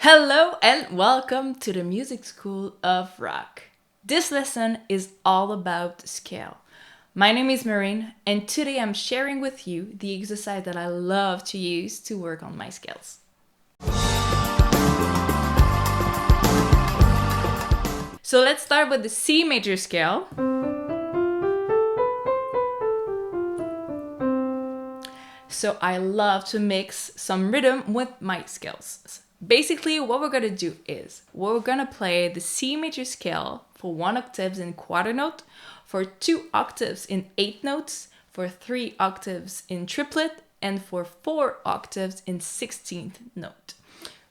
Hello and welcome to the Music School of Rock. This lesson is all about scale. My name is Marine and today I'm sharing with you the exercise that I love to use to work on my scales. So let's start with the C major scale. So I love to mix some rhythm with my scales. Basically, what we're gonna do is we're gonna play the C major scale for 1 octave in quarter note, for 2 octaves in 8 notes, for 3 octaves in triplet, and for 4 octaves in 16th note.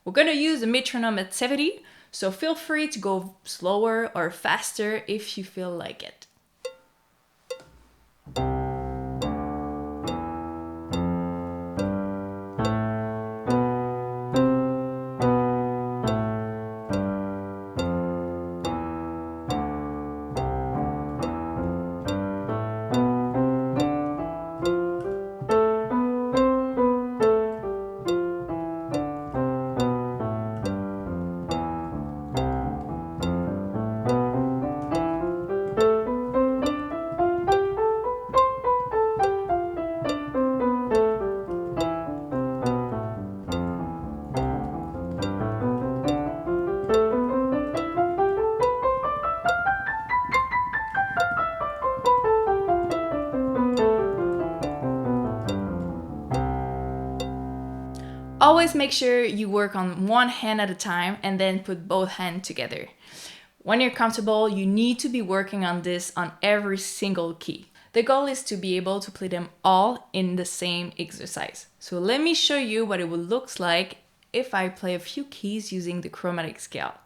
We're gonna use a metronome at 70, so feel free to go slower or faster if you feel like it. Always make sure you work on one hand at a time and then put both hands together. When you're comfortable, you need to be working on this on every single key. The goal is to be able to play them all in the same exercise. So let me show you what it would look like if I play a few keys using the chromatic scale.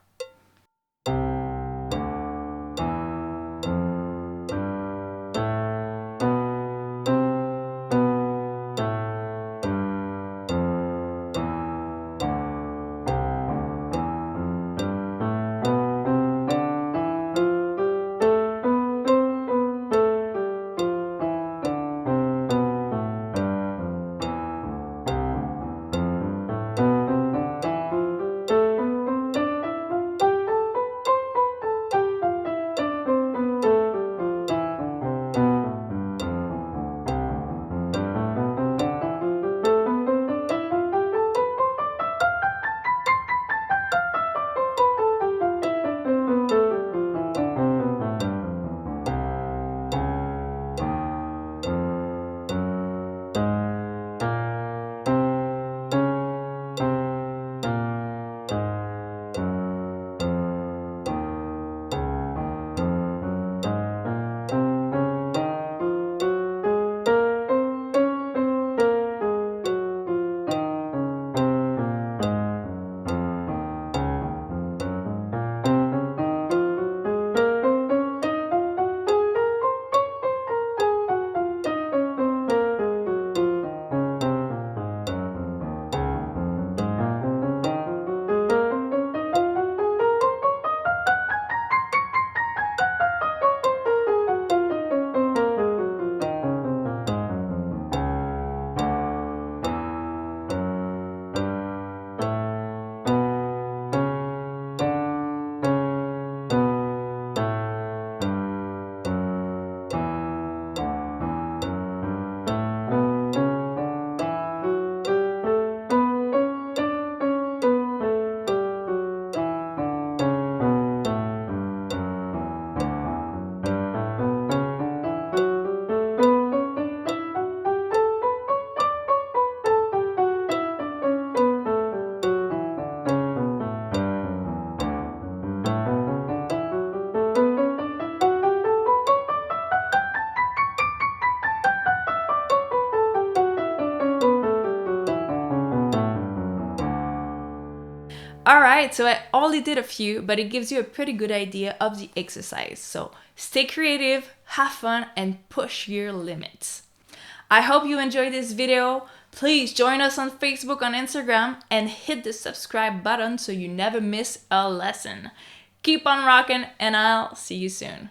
Alright, so I only did a few, but it gives you a pretty good idea of the exercise. So stay creative, have fun, and push your limits. I hope you enjoyed this video. Please join us on Facebook, on Instagram, and hit the subscribe button so you never miss a lesson. Keep on rocking, and I'll see you soon.